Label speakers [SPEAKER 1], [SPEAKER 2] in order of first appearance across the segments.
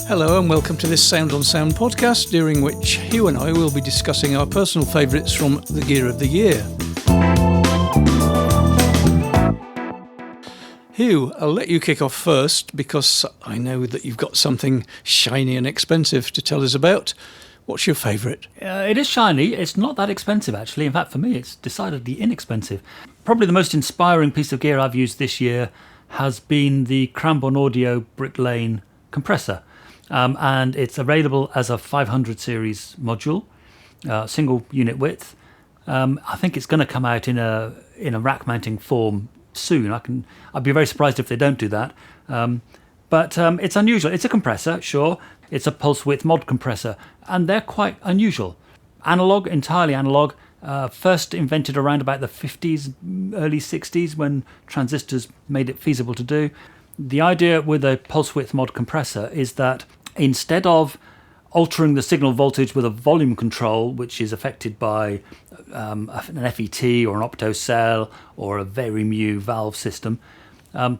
[SPEAKER 1] Hello and welcome to this Sound on Sound podcast, during which Hugh and I will be discussing our personal favourites from the gear of the year. Hugh, I'll let you kick off first because I know that you've got something shiny and expensive to tell us about. What's your favourite?
[SPEAKER 2] It is shiny. It's not that expensive, actually. In fact, for me, it's decidedly inexpensive. Probably the most inspiring piece of gear I've used this year has been the Cranborne Audio Brick Lane compressor. And it's available as a 500 series module, single unit width. I think it's going to come out in a rack mounting form soon. I'd be very surprised if they don't do that. But it's unusual. It's a compressor, sure. It's a pulse width mod compressor, and they're quite unusual. Analog, entirely analog. First invented around about the 50s, early 60s, when transistors made it feasible to do. The idea with a pulse width mod compressor is that instead of altering the signal voltage with a volume control, which is affected by an FET or an opto cell or a RME valve system,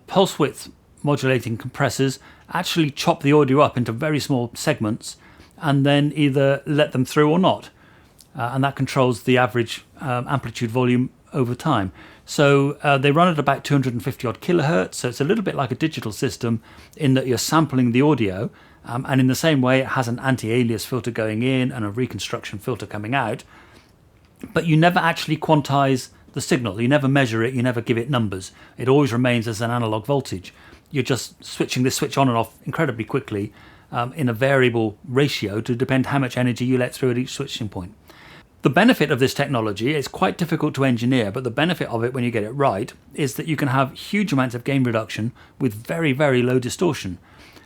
[SPEAKER 2] pulse width modulating compressors actually chop the audio up into very small segments and then either let them through or not. And that controls the average amplitude volume over time. So they run at about 250 odd kilohertz, so it's a little bit like a digital system in that you're sampling the audio, and in the same way it has an anti-alias filter going in and a reconstruction filter coming out, but you never actually quantize the signal. You never measure it, you never give it numbers. It always remains as an analog voltage. You're just switching this switch on and off incredibly quickly in a variable ratio to depend how much energy you let through at each switching point. The benefit of this technology is quite difficult to engineer, but the benefit of it when you get it right is that you can have huge amounts of gain reduction with very, very low distortion.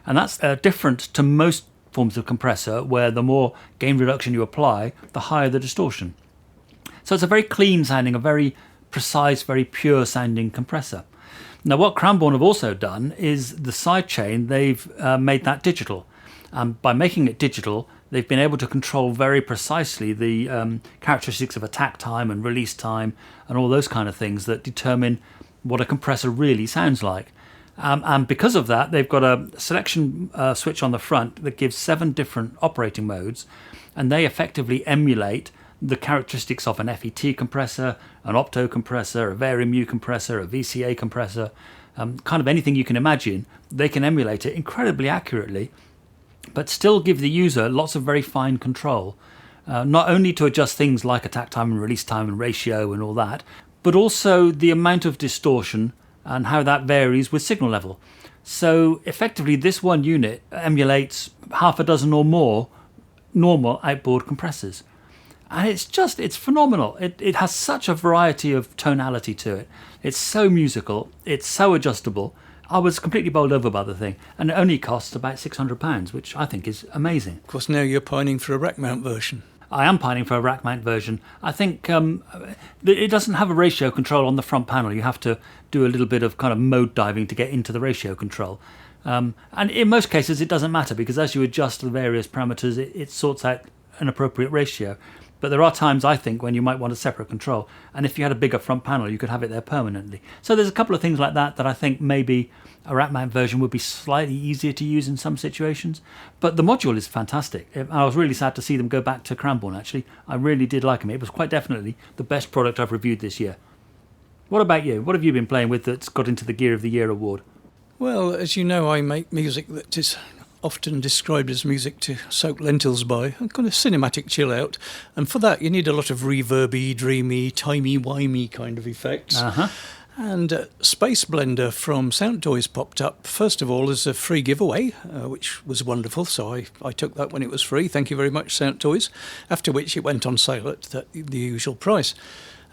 [SPEAKER 2] And that's different to most forms of compressor, where the more gain reduction you apply, the higher the distortion. So it's a very clean sounding, a very precise, very pure sounding compressor. Now what Cranborne have also done is the sidechain, they've made that digital. By making it digital, they've been able to control very precisely the characteristics of attack time and release time and all those kind of things that determine what a compressor really sounds like. And because of that, they've got a selection switch on the front that gives 7 different operating modes, and they effectively emulate the characteristics of an FET compressor, an opto compressor, a RME compressor, a VCA compressor, kind of anything you can imagine. They can emulate it incredibly accurately, but still give the user lots of very fine control, not only to adjust things like attack time and release time and ratio and all that, but also the amount of distortion and how that varies with signal level. So effectively this one unit emulates half a dozen or more normal outboard compressors. And it's phenomenal. It has such a variety of tonality to it. It's so musical, it's so adjustable. I was completely bowled over by the thing, and it only costs about £600, which I think is amazing.
[SPEAKER 1] Of course, now you're pining for a rack mount version.
[SPEAKER 2] I am pining for a rack mount version. I think it doesn't have a ratio control on the front panel. You have to do a little bit of kind of mode diving to get into the ratio control. And in most cases it doesn't matter, because as you adjust the various parameters, it sorts out an appropriate ratio. But there are times, I think, when you might want a separate control. And if you had a bigger front panel, you could have it there permanently. So there's a couple of things like that I think maybe a rack mount version would be slightly easier to use in some situations. But the module is fantastic. I was really sad to see them go back to Cranborne, actually. I really did like them. It was quite definitely the best product I've reviewed this year. What about you? What have you been playing with that's got into the Gear of the Year award?
[SPEAKER 1] Well, as you know, I make music that is often described as music to soak lentils by, a kind of cinematic chill out, and for that you need a lot of reverby, dreamy, timey-wimey kind of effects. And SpaceBlender from Soundtoys popped up, first of all, as a free giveaway, which was wonderful, so I took that when it was free. Thank you very much, Soundtoys. After which it went on sale at the usual price.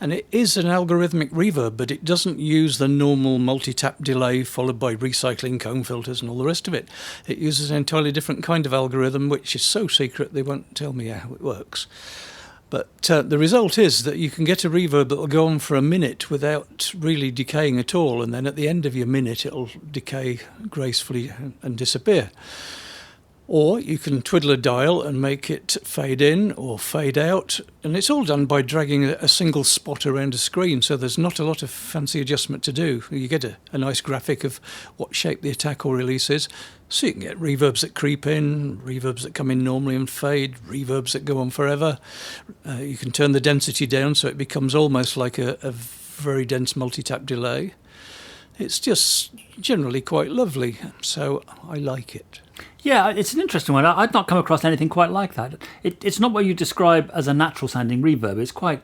[SPEAKER 1] And it is an algorithmic reverb, but it doesn't use the normal multi-tap delay followed by recycling comb filters and all the rest of it. It uses an entirely different kind of algorithm, which is so secret they won't tell me how it works. But the result is that you can get a reverb that will go on for a minute without really decaying at all, and then at the end of your minute it'll decay gracefully and disappear. Or you can twiddle a dial and make it fade in or fade out. And it's all done by dragging a single spot around a screen, so there's not a lot of fancy adjustment to do. You get a nice graphic of what shape the attack or release is. So you can get reverbs that creep in, reverbs that come in normally and fade, reverbs that go on forever. You can turn the density down so it becomes almost like a very dense multi-tap delay. It's just generally quite lovely, so I like it.
[SPEAKER 2] Yeah, it's an interesting one. I'd not come across anything quite like that. It's not what you describe as a natural-sounding reverb. It's quite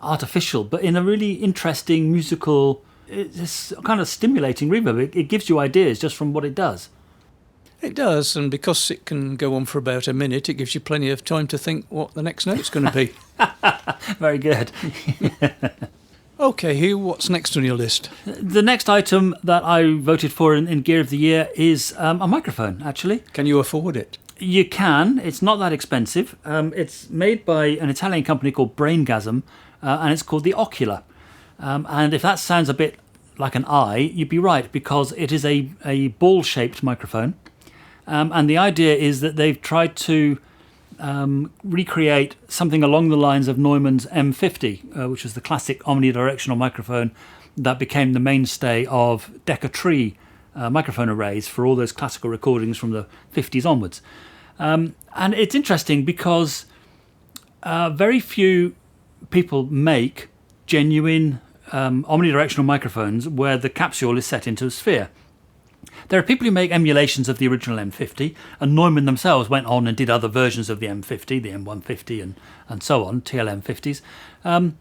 [SPEAKER 2] artificial, but in a really interesting musical, it's kind of stimulating reverb. It gives you ideas just from what it does.
[SPEAKER 1] It does, and because it can go on for about a minute, it gives you plenty of time to think what the next note's going to be.
[SPEAKER 2] Very good.
[SPEAKER 1] OK, Hugh, what's next on your list?
[SPEAKER 2] The next item that I voted for in Gear of the Year is a microphone, actually.
[SPEAKER 1] Can you afford it?
[SPEAKER 2] You can. It's not that expensive. It's made by an Italian company called Braingasm, and it's called the Ocula. And if that sounds a bit like an eye, you'd be right, because it is a ball-shaped microphone. And the idea is that they've tried to recreate something along the lines of Neumann's M50, which was the classic omnidirectional microphone that became the mainstay of Decca Tree microphone arrays for all those classical recordings from the 50s onwards. And it's interesting because very few people make genuine omnidirectional microphones where the capsule is set into a sphere. There are people who make emulations of the original M50, and Neumann themselves went on and did other versions of the M50, the M150 and so on, TLM50s. And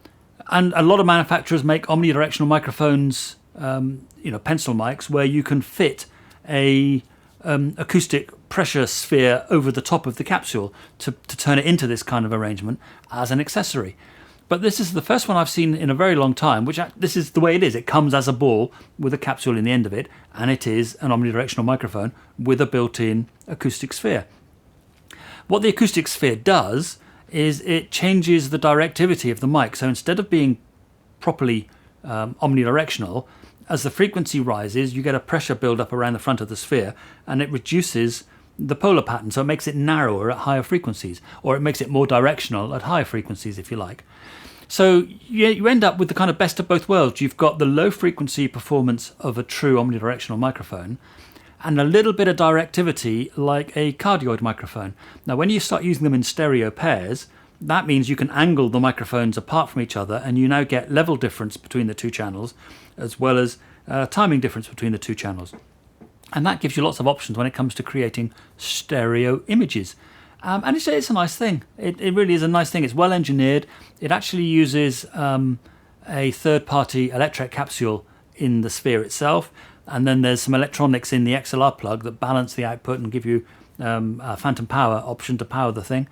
[SPEAKER 2] a lot of manufacturers make omnidirectional microphones, pencil mics, where you can fit a acoustic pressure sphere over the top of the capsule to turn it into this kind of arrangement as an accessory. But this is the first one I've seen in a very long time, this is the way it is. It comes as a ball with a capsule in the end of it, and it is an omnidirectional microphone with a built-in acoustic sphere. What the acoustic sphere does is it changes the directivity of the mic. So instead of being properly omnidirectional, as the frequency rises, you get a pressure build-up around the front of the sphere, and it reduces the polar pattern. So it makes it narrower at higher frequencies, or it makes it more directional at higher frequencies, if you like. So you end up with the kind of best of both worlds. You've got the low frequency performance of a true omnidirectional microphone and a little bit of directivity like a cardioid microphone. Now, when you start using them in stereo pairs, that means you can angle the microphones apart from each other, and you now get level difference between the two channels, as well as timing difference between the two channels. And that gives you lots of options when it comes to creating stereo images. And it's a nice thing. It really is a nice thing. It's well engineered. It actually uses a third-party electret capsule in the sphere itself, and then there's some electronics in the XLR plug that balance the output and give you a phantom power option to power the thing.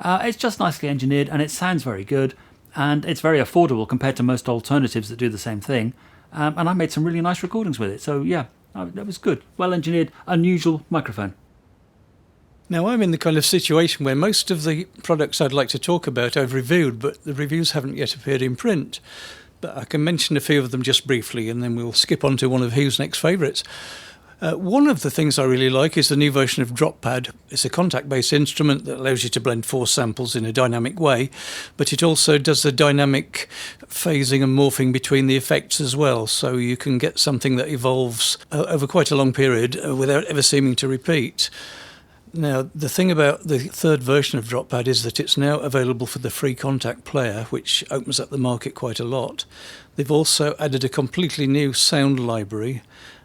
[SPEAKER 2] It's just nicely engineered, and it sounds very good, and it's very affordable compared to most alternatives that do the same thing. And I made some really nice recordings with it. So yeah, that was good. Well engineered, unusual microphone.
[SPEAKER 1] Now, I'm in the kind of situation where most of the products I'd like to talk about I've reviewed, but the reviews haven't yet appeared in print. But I can mention a few of them just briefly, and then we'll skip on to one of Hugh's next favourites. One of the things I really like is the new version of Drop Pad. It's a contact-based instrument that allows you to blend 4 samples in a dynamic way, but it also does the dynamic phasing and morphing between the effects as well, so you can get something that evolves over quite a long period without ever seeming to repeat. Now, the thing about the third version of Drop Pad is that it's now available for the free contact player, which opens up the market quite a lot. They've also added a completely new sound library,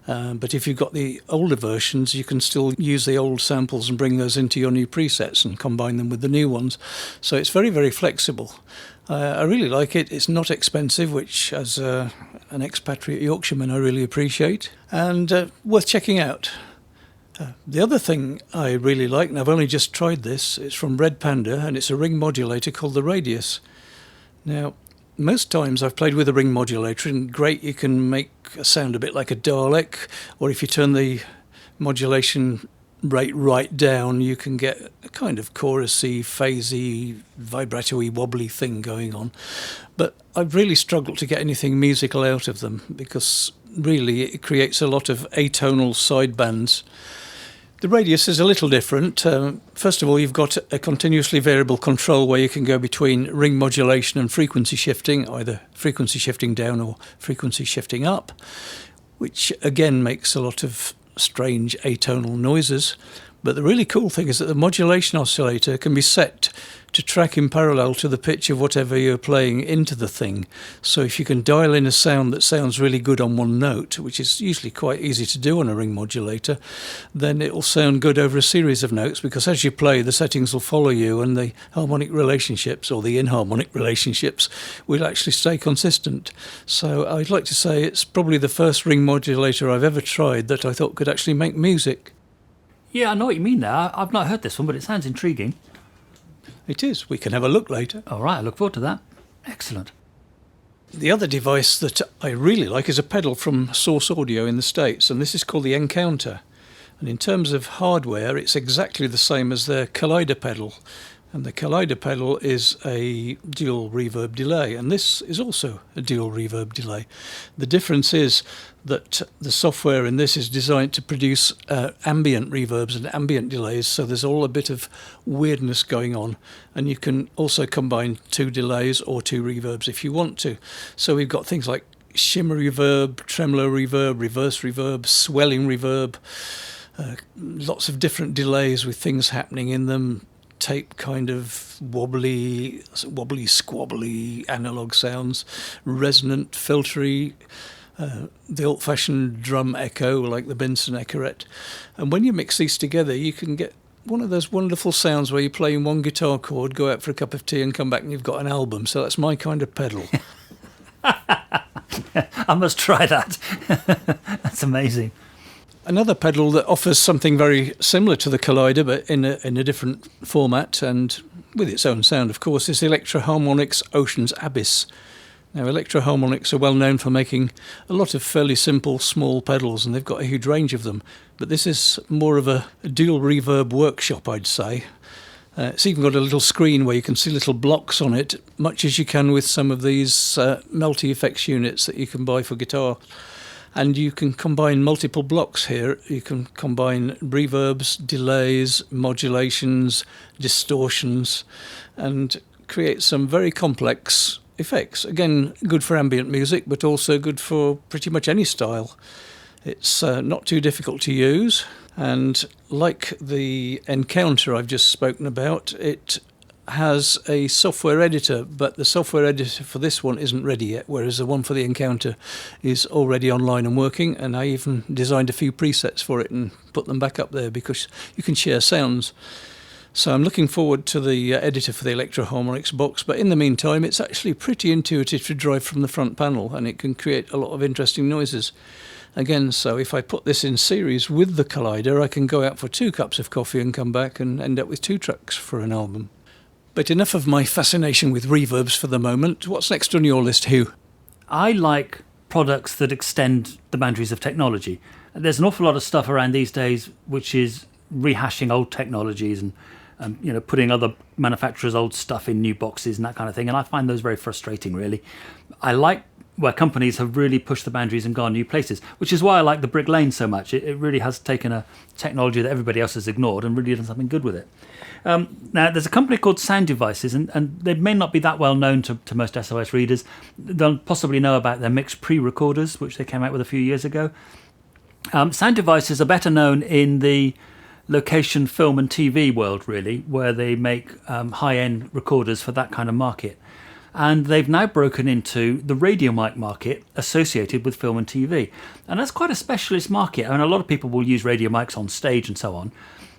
[SPEAKER 1] but if you've got the older versions, you can still use the old samples and bring those into your new presets and combine them with the new ones. So it's very, very flexible. I really like it. It's not expensive, which as an expatriate Yorkshireman I really appreciate, and worth checking out. The other thing I really like, and I've only just tried this, it's from Red Panda, and it's a ring modulator called the Radius. Now, most times I've played with a ring modulator, and great, you can make a sound a bit like a Dalek, or if you turn the modulation rate right down, you can get a kind of chorusy, phasey, vibrato-y, wobbly thing going on. But I've really struggled to get anything musical out of them, because really it creates a lot of atonal sidebands. The radius is a little different. First of all, you've got a continuously variable control where you can go between ring modulation and frequency shifting, either frequency shifting down or frequency shifting up, which again makes a lot of strange atonal noises. But the really cool thing is that the modulation oscillator can be set to track in parallel to the pitch of whatever you're playing into the thing. So if you can dial in a sound that sounds really good on one note, which is usually quite easy to do on a ring modulator, then it will sound good over a series of notes, because as you play, the settings will follow you and the harmonic relationships, or the inharmonic relationships, will actually stay consistent. So I'd like to say it's probably the first ring modulator I've ever tried that I thought could actually make music.
[SPEAKER 2] Yeah, I know what you mean there. I've not heard this one, but it sounds intriguing.
[SPEAKER 1] It is. We can have a look later.
[SPEAKER 2] All right, I look forward to that. Excellent.
[SPEAKER 1] The other device that I really like is a pedal from Source Audio in the States, and this is called the Encounter. And in terms of hardware, it's exactly the same as their Collider pedal. And the Collider pedal is a dual reverb delay, and this is also a dual reverb delay. The difference is that the software in this is designed to produce ambient reverbs and ambient delays, so there's all a bit of weirdness going on, and you can also combine two delays or two reverbs if you want to. So we've got things like shimmer reverb, tremolo reverb, reverse reverb, swelling reverb, lots of different delays with things happening in them, tape kind of wobbly, squabbly analog sounds, resonant, filtery, the old-fashioned drum echo like the Benson Echoret. And when you mix these together, you can get one of those wonderful sounds where you're playing one guitar chord, go out for a cup of tea and come back and you've got an album. So that's my kind of pedal.
[SPEAKER 2] I must try that. That's amazing.
[SPEAKER 1] Another pedal that offers something very similar to the Collider, but in a different format and with its own sound, of course, is the Electro-Harmonix Ocean's Abyss. Now, Electro-Harmonix are well known for making a lot of fairly simple, small pedals, and they've got a huge range of them. But this is more of a dual reverb workshop, I'd say. It's even got a little screen where you can see little blocks on it, much as you can with some of these multi-effects units that you can buy for guitar. And you can combine multiple blocks here. You can combine reverbs, delays, modulations, distortions, and create some very complex effects. Again, good for ambient music, but also good for pretty much any style. It's not too difficult to use. And like the Encounter I've just spoken about, it has a software editor, but the software editor for this one isn't ready yet, whereas the one for the Encounter is already online and working, and I even designed a few presets for it and put them back up there because you can share sounds. So I'm looking forward to the editor for the Electro-Harmonix box, but in the meantime it's actually pretty intuitive to drive from the front panel, and it can create a lot of interesting noises. Again, so if I put this in series with the Collider, I can go out for 2 cups of coffee and come back and end up with 2 tracks for an album. But enough of my fascination with reverbs for the moment. What's next on your list, Hugh?
[SPEAKER 2] I like products that extend the boundaries of technology. There's an awful lot of stuff around these days which is rehashing old technologies and putting other manufacturers' old stuff in new boxes and that kind of thing, and I find those very frustrating, really. I like where companies have really pushed the boundaries and gone new places, which is why I like the Brick Lane so much. It really has taken a technology that everybody else has ignored and really done something good with it. Now, there's a company called Sound Devices, and they may not be that well known to most SOS readers. They'll possibly know about their mixed pre-recorders, which they came out with a few years ago. Sound Devices are better known in the location film and TV world, really, where they make high-end recorders for that kind of market. And they've now broken into the radio mic market associated with film and TV. And that's quite a specialist market. I mean, a lot of people will use radio mics on stage and so on.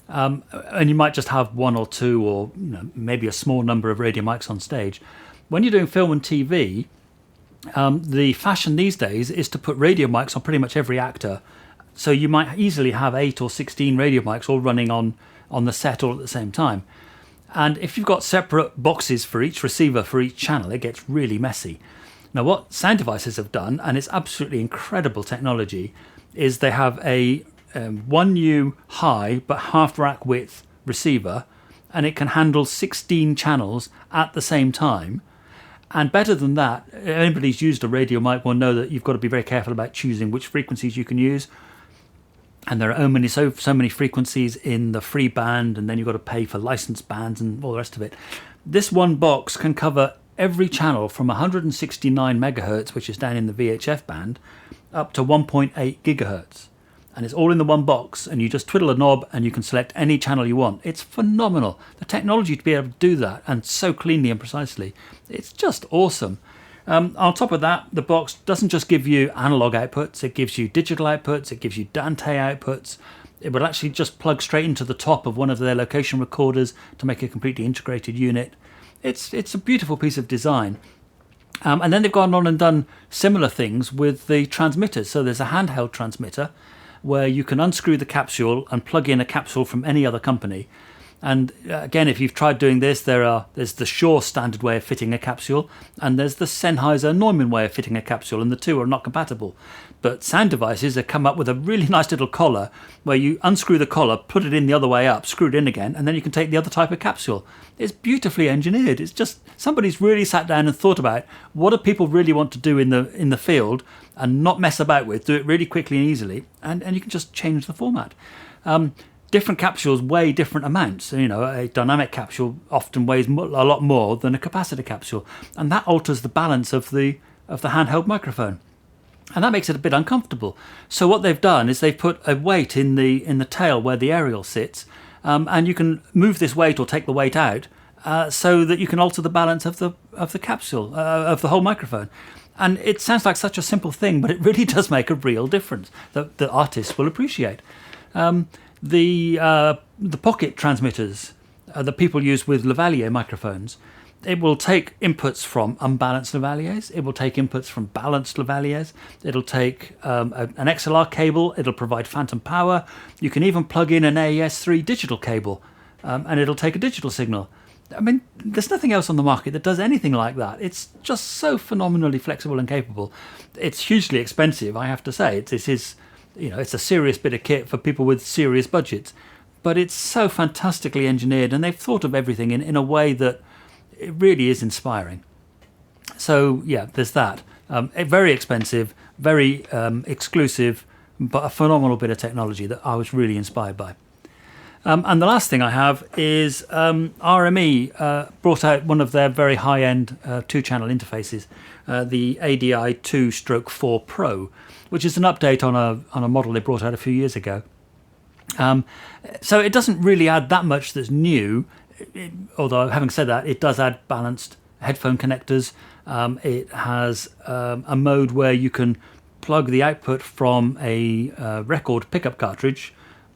[SPEAKER 2] And you might just have 1 or 2 or maybe a small number of radio mics on stage. When you're doing film and TV, the fashion these days is to put radio mics on pretty much every actor. So you might easily have 8 or 16 radio mics all running on the set all at the same time. And if you've got separate boxes for each receiver for each channel, it gets really messy. Now, what Sound Devices have done, and it's absolutely incredible technology, is they have a 1U high but half rack width receiver, and it can handle 16 channels at the same time. And better than that, anybody who's used a radio mic will know that you've got to be very careful about choosing which frequencies you can use. And there are so many frequencies in the free band, and then you've got to pay for licensed bands and all the rest of it. This one box can cover every channel from 169 megahertz, which is down in the VHF band, up to 1.8 gigahertz. And it's all in the one box, and you just twiddle a knob and you can select any channel you want. It's phenomenal. The technology to be able to do that, and so cleanly and precisely, it's just awesome. On top of that, the box doesn't just give you analog outputs, it gives you digital outputs, it gives you Dante outputs. It will actually just plug straight into the top of one of their location recorders to make a completely integrated unit. It's a beautiful piece of design. And then they've gone on and done similar things with the transmitters. So there's a handheld transmitter where you can unscrew the capsule and plug in a capsule from any other company. And again, if you've tried doing this, there's the Shaw standard way of fitting a capsule, and there's the Sennheiser Neumann way of fitting a capsule, and the two are not compatible. But Sound Devices have come up with a really nice little collar where you unscrew the collar, put it in the other way up, screw it in again, and then you can take the other type of capsule. It's beautifully engineered. It's just somebody's really sat down and thought about what do people really want to do in the field and not mess about with, do it really quickly and easily, and you can just change the format. Different capsules weigh different amounts. You know, a dynamic capsule often weighs a lot more than a capacitor capsule, and that alters the balance of the handheld microphone, and that makes it a bit uncomfortable. So what they've done is they've put a weight in the tail where the aerial sits, and you can move this weight or take the weight out so that you can alter the balance of the capsule of the whole microphone. And it sounds like such a simple thing, but it really does make a real difference that the artists will appreciate. The pocket transmitters that people use with lavalier microphones, it will take inputs from unbalanced lavaliers, it will take inputs from balanced lavaliers, it'll take an XLR cable, it'll provide phantom power, you can even plug in an AES3 digital cable, and it'll take a digital signal. I mean, there's nothing else on the market that does anything like that. It's just so phenomenally flexible and capable. It's hugely expensive, I have to say. It's a serious bit of kit for people with serious budgets, but it's so fantastically engineered, and they've thought of everything in a way that it really is inspiring. So yeah, there's that. Very expensive, very exclusive, but a phenomenal bit of technology that I was really inspired by. And the last thing I have is RME brought out one of their very high-end two-channel interfaces, the ADI-2/4 Pro, which is an update on a model they brought out a few years ago. So it doesn't really add that much that's new, although having said that, it does add balanced headphone connectors. It has a mode where you can plug the output from a record pickup cartridge,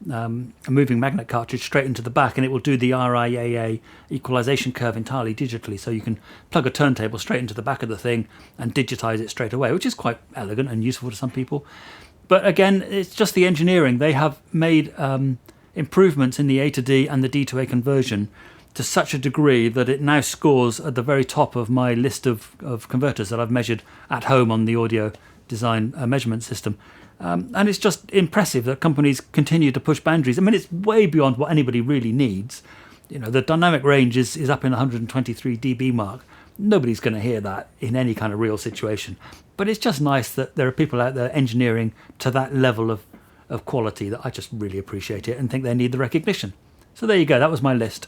[SPEAKER 2] a moving magnet cartridge, straight into the back, and it will do the RIAA equalization curve entirely digitally, so you can plug a turntable straight into the back of the thing and digitize it straight away, which is quite elegant and useful to some people. But again, it's just the engineering. They have made improvements in the A to D and the D to A conversion to such a degree that it now scores at the very top of my list of converters that I've measured at home on the audio design measurement system. And it's just impressive that companies continue to push boundaries. I mean, it's way beyond what anybody really needs. You know, the dynamic range is up in 123 dB mark. Nobody's going to hear that in any kind of real situation. But it's just nice that there are people out there engineering to that level of quality that I just really appreciate it and think they need the recognition. So there you go. That was my list.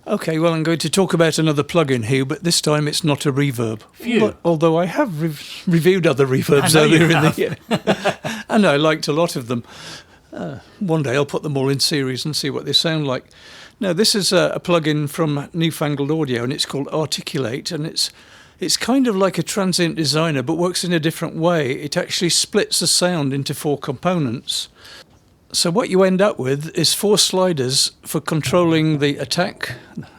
[SPEAKER 1] Okay, well, I'm going to talk about another plug-in here, but this time it's not a reverb.
[SPEAKER 2] Phew.
[SPEAKER 1] Although I have reviewed other reverbs earlier in the year. And I liked a lot of them. One day I'll put them all in series and see what they sound like. Now, this is a plug-in from Newfangled Audio, and it's called Articulate, and it's kind of like a transient designer, but works in a different way. It actually splits the sound into 4 components. So what you end up with is 4 sliders for controlling the attack,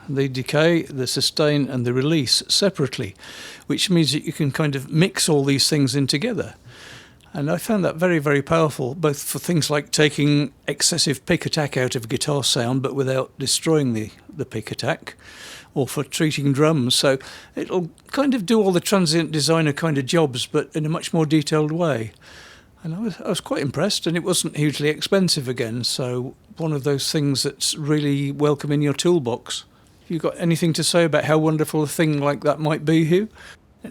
[SPEAKER 1] the decay, the sustain and the release separately, which means that you can kind of mix all these things in together. And I found that very, very powerful, both for things like taking excessive pick attack out of a guitar sound but without destroying the pick attack, or for treating drums. So it'll kind of do all the transient designer kind of jobs, but in a much more detailed way. And I was quite impressed, and it wasn't hugely expensive again, so one of those things that's really welcome in your toolbox. Have you got anything to say about how wonderful a thing like that might be, Hugh?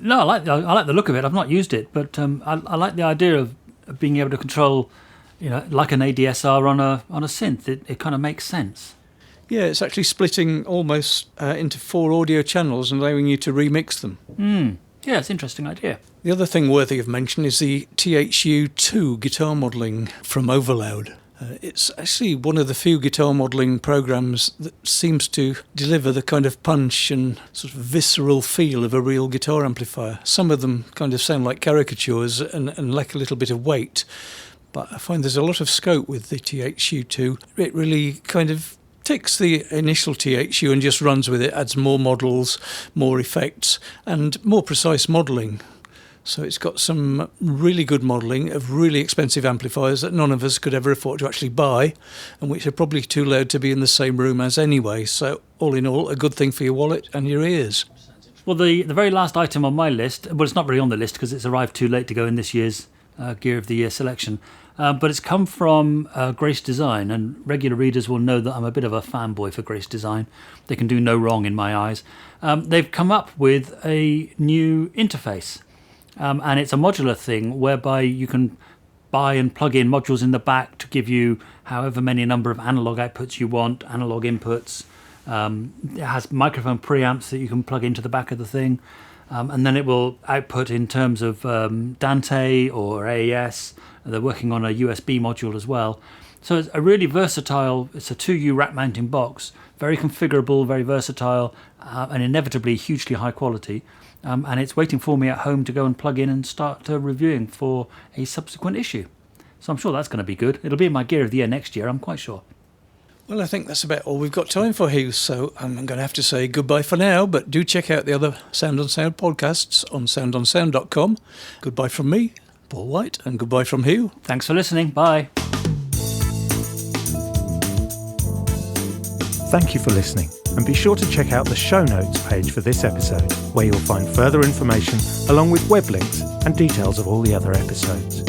[SPEAKER 2] No, I like the look of it. I've not used it, but I like the idea of being able to control, like an ADSR on a synth. It kind of makes sense.
[SPEAKER 1] Yeah, it's actually splitting almost into 4 audio channels and allowing you to remix them.
[SPEAKER 2] Yeah, it's an interesting idea.
[SPEAKER 1] The other thing worthy of mention is the THU2 guitar modelling from Overloud. It's actually one of the few guitar modelling programs that seems to deliver the kind of punch and sort of visceral feel of a real guitar amplifier. Some of them kind of sound like caricatures and lack a little bit of weight, but I find there's a lot of scope with the THU2. It really kind of takes the initial THU and just runs with it, adds more models, more effects, and more precise modelling. So it's got some really good modelling of really expensive amplifiers that none of us could ever afford to actually buy, and which are probably too loud to be in the same room as anyway. So all in all, a good thing for your wallet and your ears.
[SPEAKER 2] Well, the very last item on my list, well, it's not really on the list because it's arrived too late to go in this year's Gear of the Year selection, but it's come from Grace Design, and regular readers will know that I'm a bit of a fanboy for Grace Design. They can do no wrong in my eyes. They've come up with a new interface. And it's a modular thing whereby you can buy and plug in modules in the back to give you however many number of analog outputs you want, analog inputs. It has microphone preamps that you can plug into the back of the thing. And then it will output in terms of Dante or AES. They're working on a USB module as well. So it's a really versatile, it's a 2U rack mounting box, very configurable, very versatile, and inevitably hugely high quality. And it's waiting for me at home to go and plug in and start reviewing for a subsequent issue. So I'm sure that's going to be good. It'll be in my Gear of the Year next year, I'm quite sure.
[SPEAKER 1] Well, I think that's about all we've got time for, Hugh, so I'm going to have to say goodbye for now, but do check out the other Sound on Sound podcasts on soundonsound.com. Goodbye from me, Paul White, and goodbye from Hugh.
[SPEAKER 2] Thanks for listening. Bye.
[SPEAKER 3] Thank you for listening, and be sure to check out the show notes page for this episode, where you'll find further information along with web links and details of all the other episodes.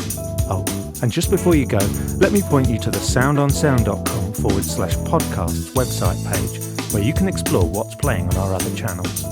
[SPEAKER 3] Oh, and just before you go, let me point you to the soundonsound.com/podcast website page, where you can explore what's playing on our other channels.